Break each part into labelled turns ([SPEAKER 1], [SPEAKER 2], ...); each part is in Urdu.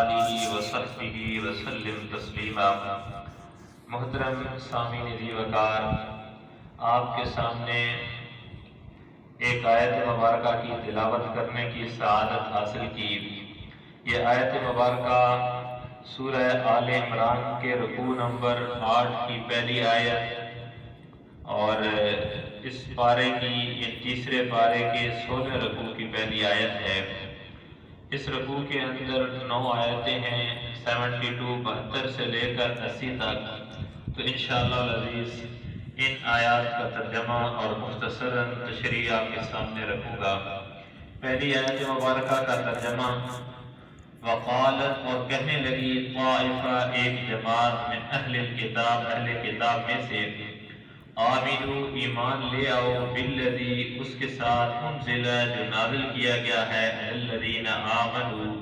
[SPEAKER 1] آلہ وصحبہ وسلم تسلیما۔ محترم سامعین ذی وقار، آپ کے سامنے ایک آیت مبارکہ کی تلاوت کرنے کی سعادت حاصل کی۔ یہ آیت مبارکہ سورہ آل عمران کے رکوع نمبر 8 کی پہلی آیت اور اس پارے کی یہ تیسرے پارے کے 16 رکوع کی پہلی آیت ہے۔ اس رکوع کے اندر 9 آیتیں ہیں، 72 سے لے کر 80 تک۔ تو انشاءاللہ العزیز ان آیات کا ترجمہ اور مختصراً تشریح آپ کے سامنے رکھوں گا۔ پہلی آیت مبارکہ کا ترجمہ، وقالت اور کہنے لگی، طائفہ ایک جماعت من اہل الکتاب اہل کتاب میں سے، آمنو ایمان لے آؤ، بالذی اس کے ساتھ انزل جو نازل کیا گیا ہے، الذین آمنو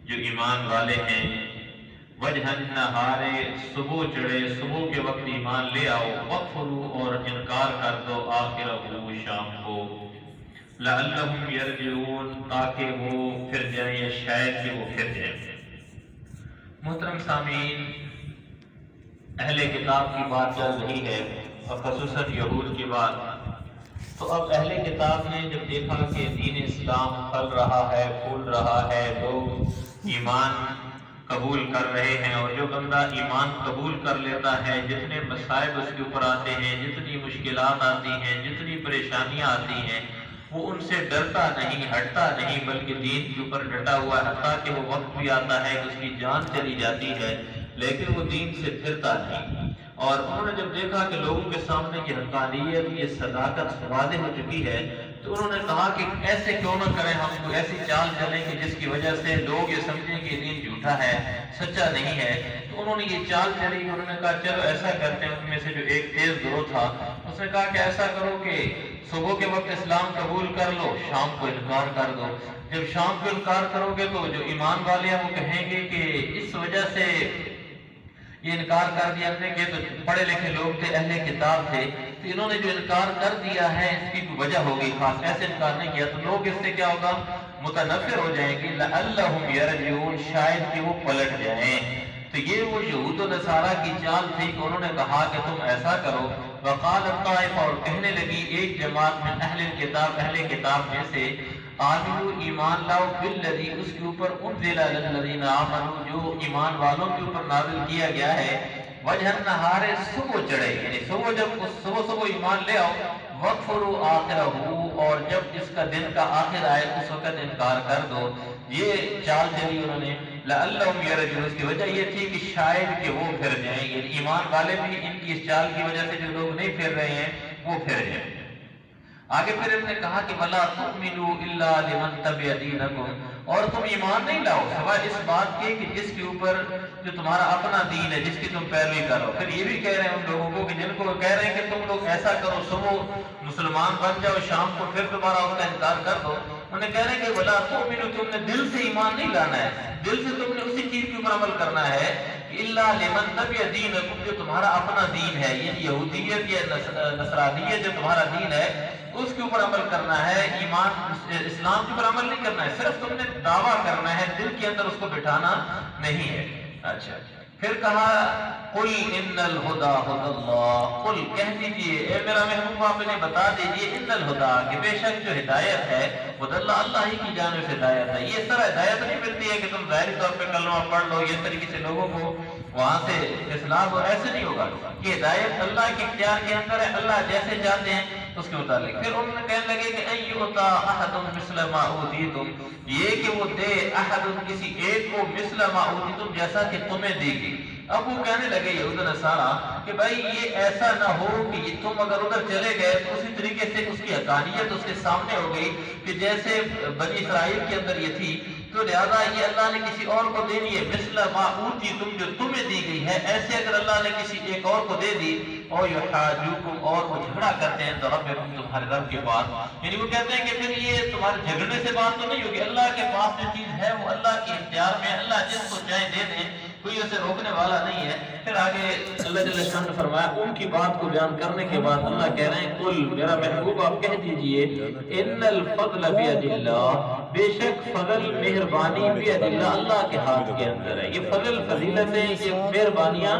[SPEAKER 1] جو ایمان والے ہیں، وجہ النہار صبح چڑھے صبح کے وقت ایمان لے آؤ، وکفروا اور انکار کر دو آخرہ شام کو، لعلہم یرجعون تاکہ وہ پھر جائیں یا شاید کہ وہ پھر جائیں۔ محترم سامعین، اہل کتاب کی بات چل رہی ہے اور خصوصاً یہود کی بات۔ تو اب اہل کتاب نے جب دیکھا کہ دین اسلام پھل رہا ہے، پھول رہا ہے، لوگ ایمان قبول کر رہے ہیں، اور جو بندہ ایمان قبول کر لیتا ہے، جتنے مصائب اس کے اوپر آتے ہیں، جتنی مشکلات آتی ہیں، جتنی پریشانیاں آتی ہیں، وہ ان سے ڈرتا نہیں، ہٹتا نہیں، بلکہ دین کے اوپر ڈٹا ہوا ہے، حتیٰ کہ وہ وقت بھی آتا ہے کہ اس کی جان چلی جاتی ہے لیکن وہ دین سے پھرتا نہیں۔ اور انہوں نے جب دیکھا کہ لوگوں کے سامنے یہ حقانیت، یہ صداقت واضح ہو چکی ہے، تو انہوں نے کہا کہ ایسے کیوں نہ کریں، ہم کو ایسی چال چلیں کہ جس کی وجہ سے لوگ یہ سمجھیں کہ دین جھوٹا ہے، سچا نہیں ہے۔ تو انہوں نے یہ چال چلی، انہوں نے کہا چلو ایسا کرتے ہیں۔ ان میں سے جو ایک تیز گروہ تھا، اس نے کہا کہ ایسا کرو کہ صبح کے وقت اسلام قبول کر لو، شام کو انکار کر دو۔ جب شام کو انکار کرو گے تو جو ایمان والے ہیں وہ کہیں گے کہ اس وجہ سے یہ انکار کر دیا ہم نے، کہ تو پڑھے لکھے لوگ تھے، اہل کتاب تھے، تو انہوں نے جو انکار کر دیا ہے اس کی کوئی وجہ ہوگی خاص، ایسے انکار نہیں کیا تو لوگ اس سے کیا ہوگا، متنفر ہو جائیں گے، لعلہم یرجعون شاید کہ وہ پلٹ جائیں۔ تو یہ وہ یہود و نصارہ کی چال تھی کہ انہوں نے کہا کہ تم ایسا کرو، وقالت طائفہ اور کہنے لگی ایک جماعت من اہل الکتاب اہل کتاب میں سے، آمنو ایمان لاؤ، بالذی اس کے اوپر انزل علی الذین آمنو جو ایمان والوں کے اوپر نازل کیا گیا ہے، وجہ النہار صبح چڑھے، یعنی صبح جب صبح ایمان لے آؤ، وکفروا آخرہ اور جب اس کا دن کا آخر آئے اس وقت انکار کر دو۔ یہ چال چلی انہوں نے، لعلہم یرجعون، اس کی وجہ یہ تھی کہ شاید کہ وہ پھر جائیں، یعنی ایمان والے بھی ان کی اس چال کی وجہ سے جو لوگ نہیں پھر رہے ہیں وہ پھر جائیں۔ آگے پھر انہوں نے کہا کہ وَلَا تُؤْمِنُوا إِلَّا لِمَنْ تَبِعَ دِينَكُمْ، اور تم ایمان نہیں لاؤ سوائے اس بات کے کہ جس کے اوپر جو تمہارا اپنا دین ہے، جس کی تم پیروی کرو۔ پھر یہ بھی کہہ رہے ہیں ان لوگوں کو کہ جن کو کہہ رہے ہیں کہ تم لوگ ایسا کرو، صبح مسلمان بن جاؤ، شام کو پھر دوبارہ اس کا انکار کر دو۔ انہوں نے کہہ رہے ہیں کہ وَلَا تُؤْمِنُوا، تم نے دل سے ایمان نہیں لانا ہے، دل سے تم نے اسی چیز کے اوپر عمل کرنا ہے، إِلَّا لِمَنْ تَبِعَ دِينَكُمْ جو تمہارا اپنا دین ہے، یعنی یہودیت یا نصرانیت جو تمہارا دین ہے اس کے اوپر عمل کرنا ہے، ایمان اسلام کے اوپر عمل نہیں کرنا ہے، صرف تم نے دعویٰ کرنا ہے، دل کے اندر اس کو بٹھانا نہیں ہے۔ اچھا پھر کہا قل ان الہدی ھدی اللہ، قل کہہ دیجئے اے میرا محبوب آپ انہیں بتا دیجئے، ان الہدی کہ بے شک جو ہدایت ہے ھدی اللہ، اللہ ہی کی جانب سے ہدایت ہے۔ یہ اس طرح ہدایت نہیں ملتی ہے کہ تم ظاہری طور پہ کلمہ پڑھ لو، یہ طریقے سے لوگوں کو وہاں سے اصلاح ہو، ایسے نہیں ہوگا۔ یہ ہدایت اللہ کے اختیار کے اندر ہے، اللہ جیسے چاہتے ہیں اس کے متعلق۔ پھر انہوں نے کہنے لگے کہ ان یؤتی احد مثل ما اوتیتم، یہ کہ وہ دے احد کسی ایک کو مثل ما اوتیتم جیسا کہ تمہیں دے گی۔ اب وہ کہنے لگے یہود و نصارہ کہ بھائی یہ ایسا نہ ہو کہ تم اگر ادھر چلے گئے تو اسی طریقے سے اس کی حقانیت اس کے سامنے ہو گئی کہ جیسے بنی اسرائیل کے اندر یہ تھی، تو لہذا یہ اللہ نے کسی اور کو دینی ہے، مثل ما اوتیتم جو تمہیں دی گئی ہے، ایسے اگر اللہ نے کسی ایک اور کو دے دی، اور یحاجوکم اور وہ جھگڑا کرتے ہیں ربکم تمہارے رب کے پاس، یعنی وہ کہتے ہیں کہ پھر یہ تمہارے جھگڑنے سے بات تو نہیں ہوگی، اللہ کے پاس جو چیز ہے وہ اللہ کے اختیار میں، اللہ جس کو چاہے دے دیں، کوئی اس سے روکنے والا نہیں ہے۔ پھر آگے اللہ جل شان نے فرمایا ان کی بات کو بیان کرنے کے بعد اللہ کہہ رہے ہیں کل میرا محبوب آپ کہہ دیجئے ان الفضل بید اللہ، بے شک فضل مہربانی بید اللہ، اللہ کے ہاتھ کے اندر ہے۔ یہ فضل فضیلتیں یہ مہربانیاں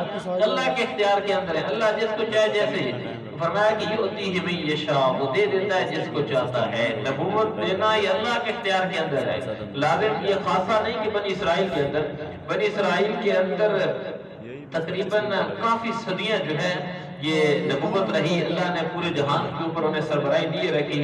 [SPEAKER 1] اللہ کے اختیار کے اندر ہے۔ اللہ جس کو چاہے جیسے فرمایا کہ یؤتیہ من یشاء، وہ دے دیتا ہے جس کو چاہتا ہے۔ نبوت دینا یہ اللہ کے اختیار کے اندر ہے۔ لازم یہ خاصہ نہیں کہ بنی اسرائیل کے اندر، بنی اسرائیل کے اندر تقریباً کافی صدیاں جو ہے یہ نبوت رہی، اللہ نے پورے جہان کے اوپر انہیں سربراہی دیے رکھی،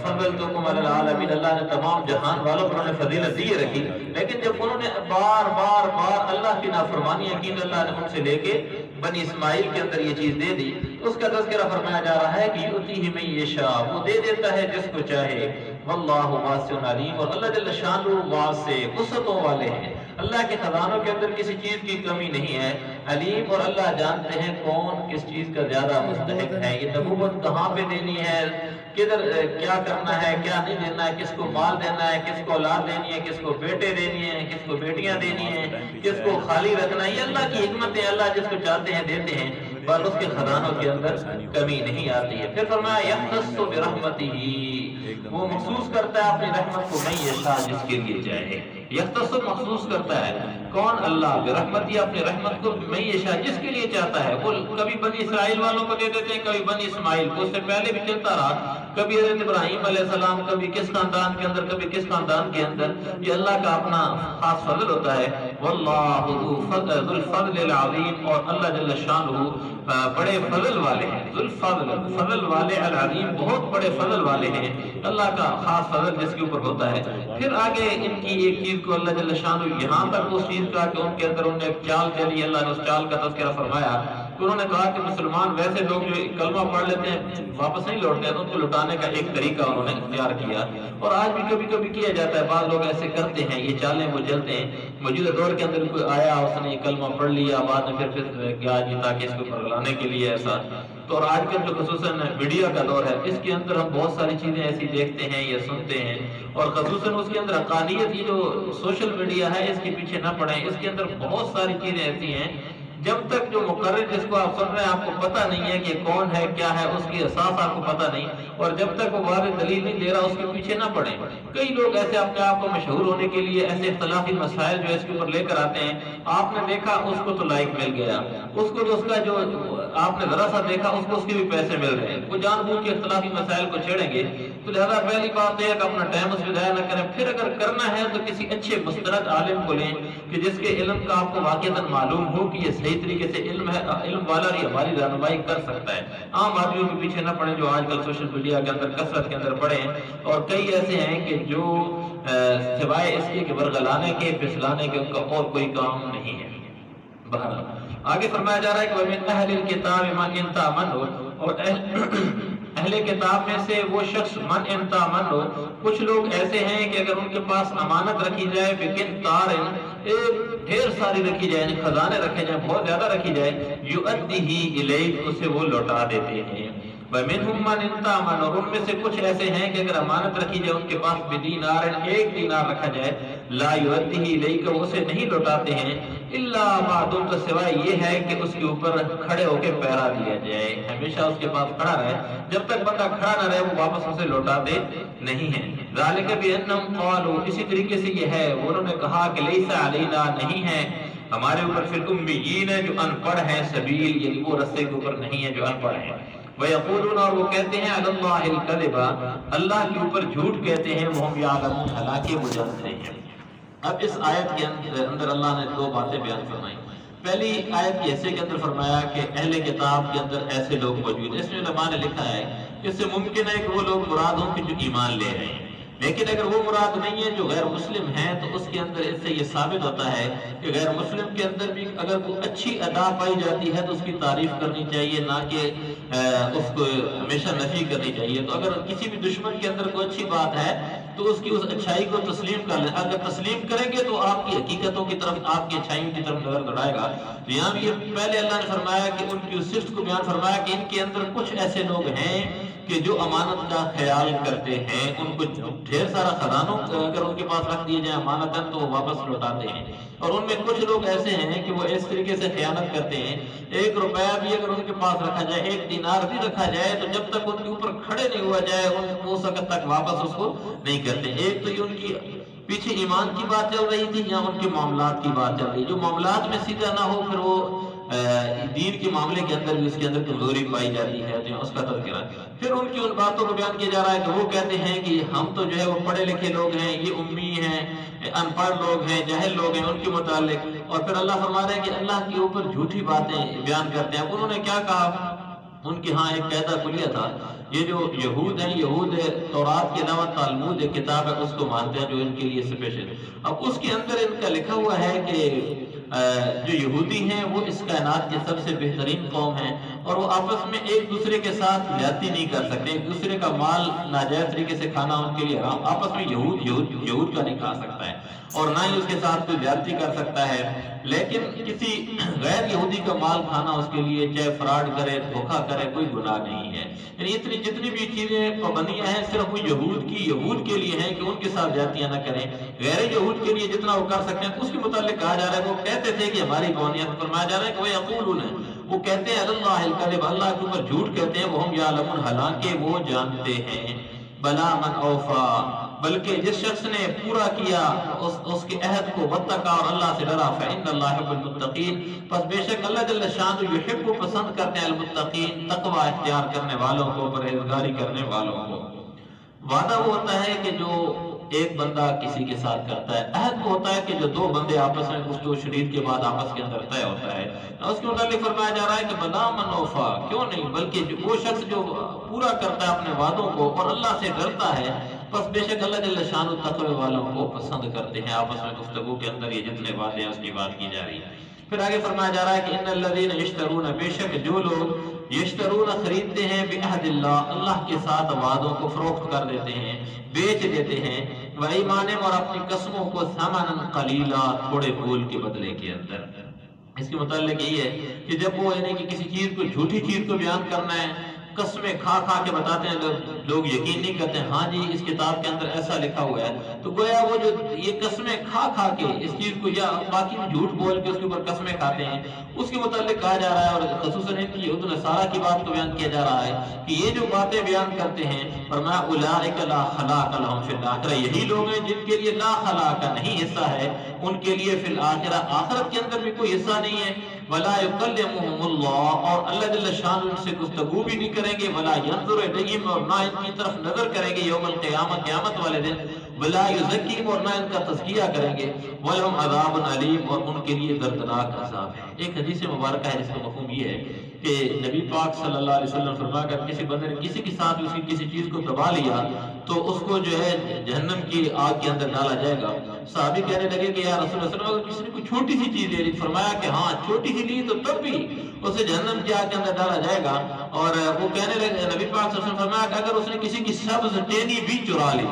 [SPEAKER 1] فضلتکم علی العالمین، اللہ نے تمام جہان والوں پر انہیں فضیلت دیے رکھی۔ لیکن جب انہوں نے بار بار بار اللہ کی نافرمانیاں کی، اللہ نے ان سے لے کے بنی اسماعیل کے اندر یہ چیز دے دی، اس کا تذکرہ فرمایا جا رہا ہے کہ یؤتیہ من یشاء، وہ دے دیتا ہے جس کو چاہے، واللہ واسع علیم، اور اللہ جل شانہ واسع وسعتوں والے ہیں، اللہ کے خزانوں کے اندر کسی چیز کی کمی نہیں ہے، علیم، اور اللہ جانتے ہیں کون کس چیز کا زیادہ مستحق ہے۔ یہ نبوت کہاں پہ دینی ہے، کدھر کیا کرنا ہے، کیا نہیں دینا ہے، کس کو مال دینا ہے، کس کو اولاد دینی ہے، کس کو بیٹے دینی ہے، کس کو بیٹیاں دینی ہیں، کس کو خالی رکھنا ہے، یہ اللہ کی حکمت ہے، اللہ جس کو چاہتے ہیں دیتے ہیں، پر اس کے خزانوں کے اندر کمی نہیں آتی ہے۔ پھر فرمایا یختص برحمتہ، وہ مخصوص کرتا ہے اپنی رحمت کو من یشاء، جس کے لیے چاہے۔ یختص مخصوص کرتا ہے کون؟ اللہ برحمتہ، اپنی رحمت کو من یشاء، جس کے لیے چاہتا ہے۔ وہ کبھی بنی اسرائیل والوں کو دے دیتے ہیں، کبھی بنی اسماعیل کو، اس سے پہلے بھی چلتا رہا، کبھی حضرت ابراہیم علیہ السلام، کبھی کس خاندان کے اندر، کبھی کس خاندان کے اندر، یہ اللہ کا اپنا خاص فضل ہوتا ہے۔ واللہ ذو الفضل العظیم، اور اللہ جل شانہ بڑے فضل والے ہیں، ذو الفضل، فضل والے، العظیم، بہت بڑے فضل والے ہیں، اللہ کا خاص فضل جس کے اوپر ہوتا ہے۔ پھر آگے ان کی ایک چیز کو اللہ جل شانہ یہاں تک اس چیز کا کہ ان کے اندر انہوں نے ایک چال چلی، اللہ نے اس چال کا تذکرہ فرمایا کہ انہوں نے کہا کہ مسلمان ویسے لوگ جو کلمہ پڑھ لیتے ہیں واپس نہیں لوٹتے ہیں، ان کو لٹانے کا ایک طریقہ انہوں نے اختیار کیا، اور آج بھی کبھی کبھی کیا جاتا ہے، بعض لوگ ایسے کرتے ہیں، یہ چالیں وہ چلتے ہیں۔ موجودہ دور کے اندر کوئی آیا، اس نے یہ کلمہ پڑھ لیا، بعد میں پھر گیا جی تاکہ اس کو پرگلانے کے لیے ایسا، تو اور آج کل جو خصوصاً میڈیا کا دور ہے، اس کے اندر ہم بہت ساری چیزیں ایسی دیکھتے ہیں یا سنتے ہیں، اور خصوصاً اس کے اندر حقانیت، یہ جو سوشل میڈیا ہے اس کے پیچھے نہ پڑیں، اس کے اندر بہت ساری چیزیں ایسی ہیں جب تک جو مقرر جس کو آپ سن رہے ہیں آپ کو پتہ نہیں ہے کہ کون ہے کیا ہے، اس کی اساس آپ کو پتہ نہیں، اور جب تک وہ واضح دلیل نہیں دے رہا اس کے پیچھے نہ پڑیں۔ کئی لوگ ایسے اپنے آپ کو مشہور ہونے کے لیے ایسے اختلافی مسائل جو اس کے اوپر لے کر آتے ہیں، آپ نے دیکھا اس کو تو لائک مل گیا، اس کو تو اس کا جو آپ نے ذرا سا دیکھا اس کو اس کے بھی پیسے مل رہے ہیں، وہ جان بوجھ کے اختلافی مسائل کو چھیڑیں گے، تو لہذا پہلی بات یہ ہے کہ اپنا ٹائم اس میں ضائع نہ کریں۔ پھر اگر کرنا ہے تو کسی اچھے مستند عالم کو لیں کہ جس کے علم کا آپ کو واقعتاً معلوم ہو کہ یہ صحیح طریقے سے علم ہے، علم والا ہی ہماری رہنمائی کر سکتا ہے۔ عام آدمیوں کے پیچھے نہ پڑیں جو آج کل سوشل میڈیا کے اندر کثرت کے اندر پڑے ہیں، اور کئی ایسے ہیں کہ جو سوائے اس کے کہ برگلانے کے، پھسلانے کے، ان کا اور کوئی کام نہیں ہے۔ بہرحال آگے فرمایا جا رہا ہے کہ وَمِنْ أَهْلِ الْكِتَابِ مَنْ إِنْ تَأْمَنْهُ، اور اہل کتاب میں سے وہ شخص من إِنْ تَأْمَنْهُ، کچھ لوگ ایسے ہیں کہ اگر ان کے پاس امانت رکھی جائے، بِقِنْطَارٍ، ڈھیر ساری رکھی جائے، خزانے رکھے جائیں، بہت زیادہ رکھی جائے، يُؤَدِّهِ إِلَيْكَ، اسے وہ لوٹا دیتے ہیں۔ وَمِنْهُمْ مَنْ إِنْ تَأْمَنْهُ، اور ان میں سے کچھ ایسے ہیں کہ اگر امانت رکھی جائے ان کے پاس بِدِینَارٍ، ایک دینار رکھا جائے، لَا يُؤَدِّهِ إِلَيْكَ، وہ اسے نہیں لوٹاتے ہیں، إِلَّا مَا دُمْتَ، سوائے یہ ہے کہ اس کے اوپر کھڑے ہو کے پہرا دیا جائے، ہمیشہ اس کے پاس کھڑا رہے، جب تک بندہ کھڑا نہ رہے وہ واپس اسے لوٹاتے نہیں ہیں۔ ذَلِكَ بِأَنَّهُمْ قَالُوا، اسی طریقے سے یہ ہے انہوں نے کہا کہ لَيْسَ عَلَيْنَا، نہیں ہے ہمارے اوپر، فی الأُمِّيِّينَ، جو ان پڑھ ہیں، سبیل، یعنی وہ رستے کے اوپر نہیں ہے جو ان پڑھ ہیں۔ وَيَقُولُونَ، اور وہ کہتے ہیں، عَلَى اللَّهِ الْكَذِبَ، اللہ کے اوپر جھوٹ کہتے ہیں، وَهُمْ يَعْلَمُونَ، حالانکہ وہ جانتے ہیں۔ اب اس آیت کے اندر اللہ نے دو باتیں بیان فرمائیں۔ پہلی آیت کے حصے کے اندر فرمایا کہ اہل کتاب کے اندر ایسے لوگ موجود ہیں، اس میں علماء نے لکھا ہے کہ اس سے ممکن ہے کہ وہ لوگ مراد ہوں کہ جو ایمان لے رہے ہیں، لیکن اگر وہ مراد نہیں ہے جو غیر مسلم ہیں تو اس کے اندر اس سے یہ ثابت ہوتا ہے کہ غیر مسلم کے اندر بھی اگر کوئی اچھی ادا پائی جاتی ہے تو اس کی تعریف کرنی چاہیے، نہ کہ اس کو ہمیشہ نفی کرنی چاہیے۔ تو اگر کسی بھی دشمن کے اندر کوئی اچھی بات ہے تو اس کی اس اچھائی کو تسلیم کر لیں، اگر تسلیم کریں گے تو آپ کی حقیقتوں کی طرف، آپ کی اچھائیوں کی طرف نظر دوڑائے گا۔ تو یہاں بھی پہلے اللہ نے فرمایا کہ ان کی اس صفت کو بیان فرمایا کہ ان کے اندر کچھ ایسے لوگ ہیں
[SPEAKER 2] کہ جو امانت کا خیال کرتے ہیں ان کو ڈھیر سارا خزانوں اگر ان کے پاس رکھ دیے جائیں امانتاً تو وہ واپس لوٹاتے ہیں، اور ان میں کچھ لوگ ایسے ہیں کہ وہ اس طریقے سے خیانت کرتے ہیں، 1 روپیہ بھی اگر ان کے پاس رکھا جائے، 1 دینار بھی رکھا جائے تو جب تک ان کے اوپر کھڑے نہیں ہوا جائے اس وقت تک واپس اس کو نہیں کرتے۔ ایک تو یہ ان کی پیچھے ایمان کی بات چل رہی تھی یا ان کے معاملات کی بات چل رہی، جو معاملات میں سیدھا نہ ہو پھر وہ دین کے معاملے کے اندر بھی اس کے اندر کمزوری پائی جاتی ہے، تو اس کا تذکرہ۔ پھر ان کی ان باتوں کو بیان کیا جا رہا ہے کہ وہ کہتے ہیں کہ ہم تو جو ہے وہ پڑھے لکھے لوگ ہیں، یہ امی ہیں، ان پڑھ لوگ ہیں، جاہل لوگ ہیں ان کے متعلق، اور پھر اللہ فرما رہے ہیں کہ اللہ کے اوپر جھوٹی باتیں بیان کرتے ہیں۔ اب انہوں نے کیا کہا، ان کے ہاں ایک قاعدہ کلیہ تھا، یہ جو یہود ہیں، یہود تورات کے علاوہ تالمود ایک کتاب ہے اس کو مانتے ہیں جو ان کے لیے اسپیشل۔ اب اس کے اندر ان کا لکھا ہوا ہے کہ جو یہودی ہیں وہ اس کائنات کے سب سے بہترین قوم ہیں، اور وہ آپس میں ایک دوسرے کے ساتھ زیادتی نہیں کر سکتے، ایک دوسرے کا مال ناجائز طریقے سے کھانا ان کے لیے حرام، آپس میں یہود کا نہیں کھا سکتا ہے اور نہ ہی اس کے ساتھ کوئی زیادتی کر سکتا ہے، لیکن کسی غیر یہودی کا مال کھانا اس کے لیے چاہے فراڈ کرے، دھوکہ کرے، کوئی گناہ نہیں ہے۔ یعنی اتنی جتنی بھی چیزیں پابندیاں ہیں صرف وہ یہود کے لیے ہیں کہ ان کے ساتھ زیادتیاں نہ کریں، غیر یہود کے لیے جتنا وہ کر سکتے ہیں اس کے متعلق کہا جا رہا ہے وہ کہتے تھے کہ ہماری قومیت، فرمایا جا رہا ہے کہ وہ یقولون، وہ کہتے ہیں اللہ الکذب، اللہ کے اوپر جھوٹ کہتے ہیں، وہ ہم یعلمون، حالانکہ وہ جانتے ہیں، بلا من اوفا، بلکہ جس شخص نے پورا کیا اس کے عہد کو، واتقا، اور اللہ سے ڈرا، فإن اللہ يحب المتقین، پس بے شک اللہ جل شانہ یحب، پسند کرتے ہیں، المتقین، تقوی اختیار کرنے والوں کو، پرہیزگاری کرنے والوں کو۔ وعدہ وہ ہوتا ہے کہ جو ایک بندہ کسی کے ساتھ کرتا ہے، عہد وہ ہوتا ہے کہ جو 2 بندے آپس میں گفتگو شنید کے بعد آپس کے اندر طے ہوتا ہے۔ اس کے متعلق فرمایا جا رہا ہے کہ بلا من اوفا، کیوں نہیں، بلکہ وہ شخص جو پورا کرتا ہے اپنے وعدوں کو اور اللہ سے ڈرتا ہے، بس بے شک اللہ جل شانہ تقوی والوں کو پسند کرتے ہیں۔ آپس میں گفتگو کے اندر یہ جتنے وعدے ہیں اس کی بات کی جا رہی ہے۔ پھر آگے فرمایا جا رہا ہے کہ ان الذین یشترون، بے شک جو لوگ یشترون خریدتے ہیں، بعہد اللہ، اللہ کے ساتھ وعدوں کو فروخت کر دیتے ہیں، بیچ دیتے ہیں، وایمانہم، اور اپنی قسموں کو، ثمنا قلیلا، تھوڑے پھول کے بدلے کے اندر۔ اس کے متعلق یہی ہے کہ جب وہ یعنی کہ کسی چیز کو، جھوٹی چیز کو بیان کرنا ہے، قسمیں کھا کھا کے بتاتے ہیں، لوگ یقین نہیں کرتے، ہاں جی اس کتاب کے اندر ایسا لکھا ہوا ہے، تو گویا وہ جو یہ قسمیں کھا کھا کے اس چیز کو، یا باقی جھوٹ بول کے اس کے اوپر قسمیں کھاتے ہیں، اس کے متعلق کہا جا رہا ہے، اور خصوصاً ان کی یہود و نصارہ کی بات کو بیان کیا جا رہا ہے کہ یہ جو باتیں بیان کرتے ہیں، فرمایا اولئک لا خلاق لهم فی الآخرہ، یہی لوگ ہیں جن کے لیے لا خلاق، نہیں حصہ ہے ان کے لیے فی الآخرہ، آخرت کے اندر بھی کوئی حصہ نہیں ہے، ولا یکلمهم اللہ، اور اللہ جل شانہ ان سے گفتگو بھی نہیں کریں گے، ولا ینظر الیہم، اور نہ ان کی طرف نظر کریں گے، یوم القیامہ، قیامت والے دن، ولا یزکیہم، اور نہ ان کا تزکیہ کریں گے، ولہم عذاب علیم، اور ان کے لیے دردناک عذاب ہے۔ ایک حدیث مبارکہ ہے جس کا مفہوم یہ ہے کہ نبی پاک صلی اللہ علیہ وسلم فرمایا کہ کسی بندے نے کسی کے ساتھ اس کی کسی چیز کو دبا لیا تو اس کو جو ہے جہنم کی آگ کے اندر ڈالا جائے گا۔ صحابی کہنے لگے کہ یا رسول اللہ صلی اللہ علیہ وسلم، اگر کسی نے کوئی چھوٹی سی چیز لے لی، فرمایا کہ ہاں چھوٹی سی لی تو تب بھی اسے جہنم کی آگ کے اندر ڈالا جائے گا، اور وہ کہنے لگے، نبی پاک صلی اللہ علیہ وسلم فرمایا کہ اگر اس نے کسی کی سبز ٹینی بھی چرا لی،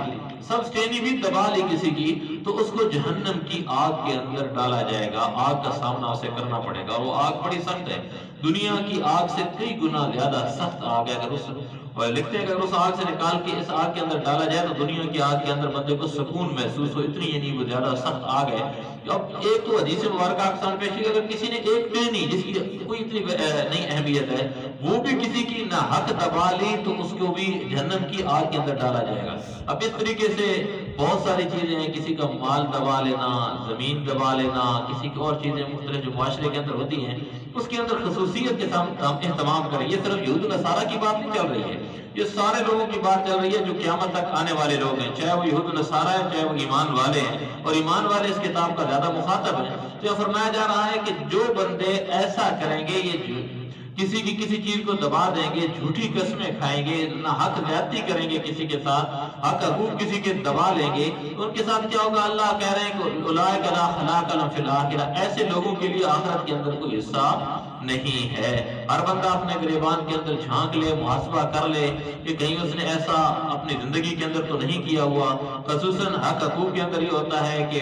[SPEAKER 2] سبز ٹینی بھی دبا لی کسی کی، تو اس کو جہنم کی آگ کے اندر ڈالا جائے گا، آگ کا سامنا اسے کرنا پڑے گا، وہ آگ بڑی سخت ہے، دنیا کی آگ سے کئی گنا زیادہ سخت آگ ہے، اگر اس، اور لکھتے ہیں کہ اگر اس آگ سے نکال کے اس آگ کے اندر ڈالا جائے تو دنیا کی آگ کے اندر بندے کو سکون محسوس ہو، اتنی یعنی وہ زیادہ سخت آگ ہے۔ اب ایک تو حدیث مبارکہ اقسام پیش کی، اگر کسی نے ایک ٹینی جس کی کوئی اتنی نہیں اہمیت ہے وہ بھی کسی کی نہ حق دبا لی تو اس کو بھی جہنم کی آگ کے اندر ڈالا جائے گا۔ اب اس طریقے سے بہت ساری چیزیں ہیں، کسی کا مال دبا لینا، زمین دبا لینا، کسی کی اور چیزیں مختلف جو معاشرے کے اندر ہوتی ہیں اس کے اندر خصوصیت کے ساتھ اہتمام کریں۔ یہ صرف یہود و نصارہ کی بات نہیں چل رہی ہے، یہ سارے لوگوں کی بات چل رہی ہے جو قیامت تک آنے والے لوگ ہیں، چاہے وہ یہود و نصارہ ہیں چاہے وہ ایمان والے ہیں، اور ایمان والے اس کتاب کا زیادہ مخاطب ہیں۔ تو یہ فرمایا جا رہا ہے کہ جو بندے ایسا کریں گے، یہ کسی کی کسی چیز کو دبا دیں گے، جھوٹی قسمیں کھائیں گے، نہ حق زیادتی کریں گے کسی کے ساتھ، حق حقوق کسی کے دبا لیں گے، تو ان کے ساتھ کیا ہوگا؟ اللہ کہہ رہے ہیں کہ اولئک لا خلاق لهم فی الآخرہ، ایسے لوگوں کے لیے آخرت کے اندر کوئی حصہ نہیں ہے۔ ہر بندہ اپنے گریبان کے اندر جھانک لے، محاسبہ کر لے کہ کہیں اس نے ایسا اپنی زندگی کے اندر تو نہیں کیا ہوا۔ خصوصاً حق حقوق کے اندر یہ ہوتا ہے کہ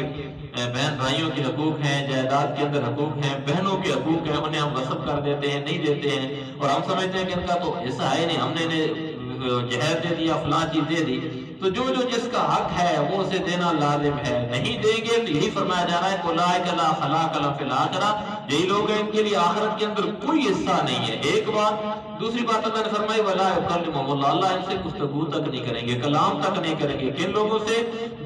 [SPEAKER 2] بہن بھائیوں کے حقوق ہیں، جائیداد کے اندر حقوق ہیں، بہنوں کے حقوق ہیں، انہیں ہم غصب کر دیتے ہیں، نہیں دیتے ہیں، اور ہم سمجھتے ہیں کہ ان کا تو حصہ ہے نہیں، ہم نے جہیز دے دیا، فلاں چیز دے دی، تو جو جس کا حق ہے وہ اسے دینا لازم ہے، نہیں دیں گے تو یہی فرمایا جا رہا ہے اولئک لا خلاق لهم فی الآخرہ، یہی لوگ ہیں ان کے لیے آخرت کے اندر کوئی حصہ نہیں ہے۔ ایک بات، دوسری بات اللہ نے فرمائی ولا یکلمهم اللہ، اللہ ان سے گفتگو تک نہیں کریں گے، کلام تک نہیں کریں گے، کن لوگوں سے؟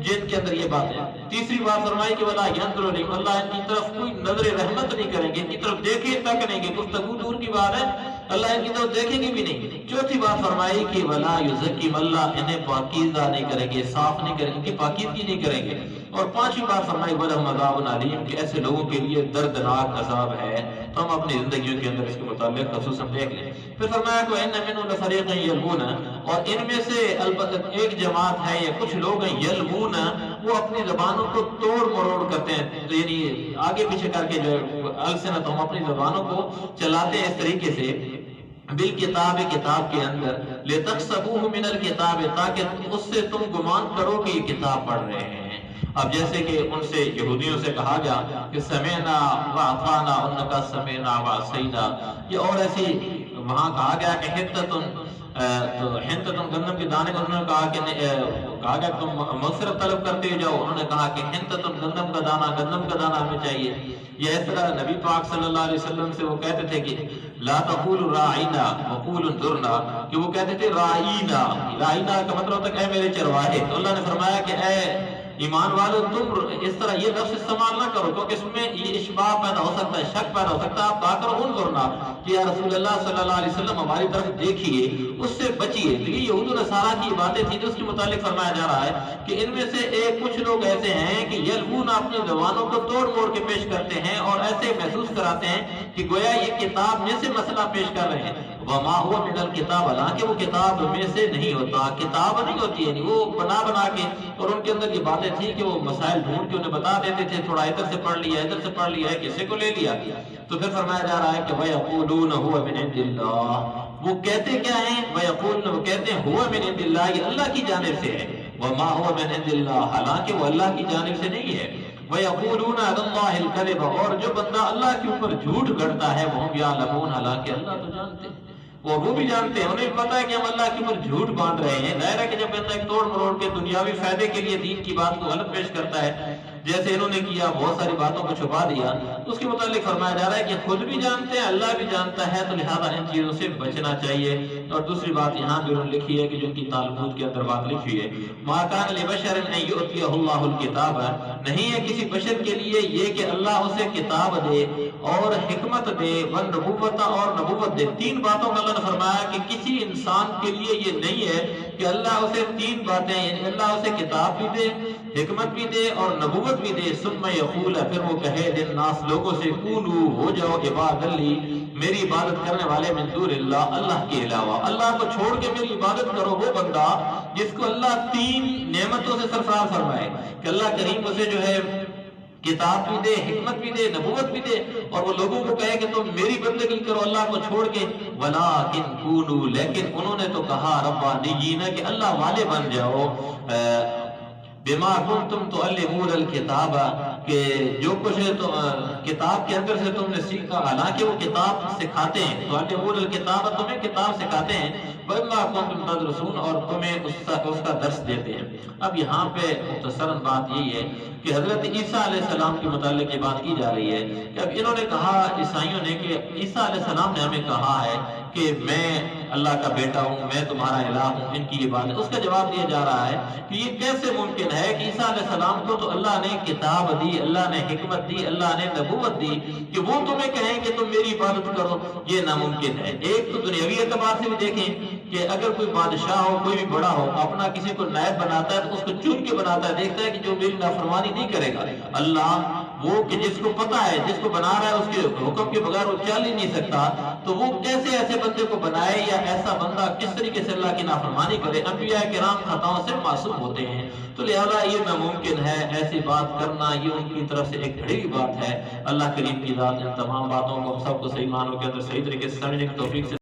[SPEAKER 2] جن کے اندر یہ بات ہے۔ تیسری بات فرمائی کہ ولا ینظر الیہم، اللہ ان کی طرف کوئی نظر رحمت نہیں کریں گے، ان کی طرف دیکھیں تک نہیں گے، گفتگو دور کی بات ہے، اللہ ان کی طرف دیکھیں گے بھی نہیں۔ چوتھی بات فرمائی کہ ولا یزکیم، اللہ انہیں پاکیزہ نہیں کریں گے، صاف نہیں کریں گے، ان کی پاکیزگی نہیں کریں گے۔ اور پانچویں بات فرمائی ولہم عذاب علیم، کہ ایسے لوگوں کے لیے دردناک عذاب ہے۔ تو ہم اپنی زندگیوں کے اندر اس کے متعلق خصوصاً دیکھ لیں۔ پھر فرمایا کہ وَإِنَّ مِنْهُمْ لَفَرِيقًا يَلْوُونَ، اور ان میں سے البتہ ایک جماعت ہے یا کچھ لوگ ہیں یلوون، وہ اپنی زبانوں کو توڑ مروڑ کرتے ہیں، یعنی آگے پیچھے کر کے جو السنتہم، اپنی زبانوں کو چلاتے ہیں اس طریقے سے بالکتاب، کتاب کے اندر، لِتَحْسَبُوهُ مِنَ الْكِتَابِ، تاکہ اس سے تم گمان کرو کہ یہ کتاب پڑھ رہے ہیں۔ اب جیسے کہ ان سے یہودیوں سے کہا گیا کہ سمعنا واطعنا، انہوں نے کہا سمعنا وعصینا، یہ اور ایسی وہاں کہا گیا کہ حنتتن گندم کے دانے کو انہوں نے کہا کہ تم مغفرت طلب کرتے جاؤ، انہوں نے کہا کہ حنتتن گندم کا دانہ ہمیں چاہیے۔ یہ اس طرح نبی پاک صلی اللہ علیہ وسلم سے وہ کہتے تھے کہ لا تقولوا راعینا وقولوا انظرنا، کہ وہ کہتے تھے راعینا کا مطلب ہوتا ہے کہ اے میرے چرواہے۔ تو اللہ نے فرمایا کہ اے ایمان والو تم اس طرح یہ لفظ استعمال نہ کرو، کیونکہ اس میں یہ اشباہ پیدا ہو سکتا ہے، شک پیدا ہو سکتا ہے۔ آپ کہا کرو انظرنا کہ یا رسول اللہ صلی اللہ علیہ وسلم ہماری طرف دیکھیے، اس سے بچیے۔ تو یہ یہود و نصارہ کی باتیں تھیں جو اس کے متعلق فرمایا جا رہا ہے کہ ان میں سے کچھ لوگ ایسے ہیں کہ یلوون، اپنی زبانوں کو توڑ موڑ کے پیش کرتے ہیں اور ایسے محسوس کراتے ہیں کہ گویا یہ کتاب میں سے مسئلہ پیش کر رہے ہیں۔ وما هو من الکتاب، حالانکہ وہ کتاب میں سے نہیں ہوتا، کتاب نہیں ہوتی، یعنی وہ بنا کے، اور ان کے اندر یہ باتیں تھیں کہ وہ مسائل ڈھونڈ کے انہیں بتا دیتے تھے، تھوڑا ادھر سے پڑھ لیا ہے، کسی کو لے لیا۔ تو پھر فرمایا جا رہا ہے کہ وَيَقُولُونَ هُوَ مِنْ عِنْدِ اللَّهِ، وہ کہتے کیا ہیں؟ وَيَقُولُونَ، وہ کہتے ہیں هُوَ مِنْ عِنْدِ اللَّهِ، یہ اللہ کی جانب سے ہے۔ وَمَا هُوَ مِنْ عِنْدِ اللَّهِ، حالانکہ وہ اللہ کی جانب سے نہیں ہے۔ وَيَقُولُونَ عَلَى اللَّهِ الْكَذِبَ، اور جو بندہ اللہ کے اوپر جھوٹ گڑتا ہے، وَهُمْ يَعْلَمُونَ، حالانکہ اللہ تو جانتے ہیں، اور وہ بھی جانتے ہیں، انہیں پتا ہے کہ ہم اللہ کے اوپر جھوٹ باندھ رہے ہیں۔ ظاہر ہے کہ جب بندہ ایک توڑ مروڑ کے دنیاوی فائدے کے لیے دین کی بات کو غلط پیش کرتا ہے، جیسے انہوں نے کیا، بہت ساری باتوں کو چھپا دیا، تو اس کے متعلق فرمایا جا رہا ہے کہ خود بھی جانتے ہیں، اللہ بھی جانتا ہے، تو لہذا ان چیزوں سے بچنا چاہیے۔ اور دوسری بات یہاں بھی انہوں نے لکھی ہے کہ جو ان کی تالمود کے اندر بات لکھی ہے، مَا كَانَ لِبَشَرٍ أَن يُؤْتِيَهُ اللَّهُ الْكِتَابَ، نہیں ہے کسی بشر کے لیے یہ کہ اللہ اسے کتاب دے اور حکمت دے، ونبوت، اور نبوت دے۔ تین باتوں کا اللہ نے فرمایا کہ کسی انسان کے لیے یہ نہیں ہے کہ اللہ اسے تین باتیں، یعنی اللہ اسے کتاب بھی دے، حکمت بھی دے اور نبوت بھی دے، ثم یقول، پھر وہ کہے للناس، لوگوں سے، کونوا، ہو جاؤ عبادا لی، میری عبادت کرنے والے، من دون اللہ، اللہ کے علاوہ، اللہ کو چھوڑ کے میری عبادت کرو۔ وہ بندہ جس کو اللہ تین نعمتوں سے سرفراز فرمائے کہ اللہ کریم اسے جو ہے کتاب بھی دے، حکمت بھی دے، نبوت بھی دے، اور وہ لوگوں کو کہے کہ تم میری بندگی کرو اللہ کو چھوڑ کے، وَلَٰكِن كُونُوا، لیکن انہوں نے تو کہا ربانیین، کہ اللہ والے بن جاؤ، بما کنتم تعلمون الکتاب، کہ جو کچھ تو کتاب کے اندر سے تم نے سیکھا، حالانکہ وہ کتاب سکھاتے ہیں، تعلمون الکتاب، تمہیں کتاب سکھاتے ہیں، وَإِمَّا كُنتُمْ تَدْرُسُونَ، اور تمہیں اس کا درس دیتے ہیں۔ اب یہاں پہ مختصراً بات یہی ہے کہ حضرت عیسیٰ علیہ السلام کے متعلق یہ بات کی جا رہی ہے کہ اب انہوں نے کہا، عیسائیوں نے، کہ عیسیٰ علیہ السلام نے ہمیں کہا ہے کہ میں اللہ کا بیٹا ہوں، میں تمہارا الہ ہوں، ان کی یہ بات ہے۔ اس کا جواب دیا جا رہا ہے کہ یہ کیسے ممکن ہے کہ عیسیٰ علیہ السلام کو تو اللہ نے کتاب دی، اللہ نے حکمت دی، اللہ نے نبوت دی، کہ وہ تمہیں کہیں کہ تم میری عبادت کرو، یہ ناممکن ہے۔ ایک تو دنیاوی اعتبار سے بھی دیکھیں کہ اگر کوئی بادشاہ ہو، کوئی بھی بڑا ہو، اپنا کسی کو نائب بناتا ہے تو اس کو چن کے بناتا ہے، دیکھتا ہے کہ جو میری نافرمانی نہیں کرے گا۔ اللہ وہ کہ جس کو پتا ہے، جس کو بنا رہا ہے، اس کے حکم کے بغیر وہ چل ہی نہیں سکتا، تو وہ کیسے ایسے بندے کو بنائے، یا ایسا بندہ کس طریقے سے اللہ کی نافرمانی کرے؟ انبیاء کرام خطاؤں سے معصوم ہوتے ہیں، تو لہذا یہ ناممکن ہے ایسی بات کرنا، یہ ان کی طرف سے ایک کھڑی ہوئی بات ہے۔ اللہ کریم کی ذات ان تمام باتوں کو ہم سب کو صحیح معنوں کے اندر صحیح طریقے سے سمجھنے کی توفیق سے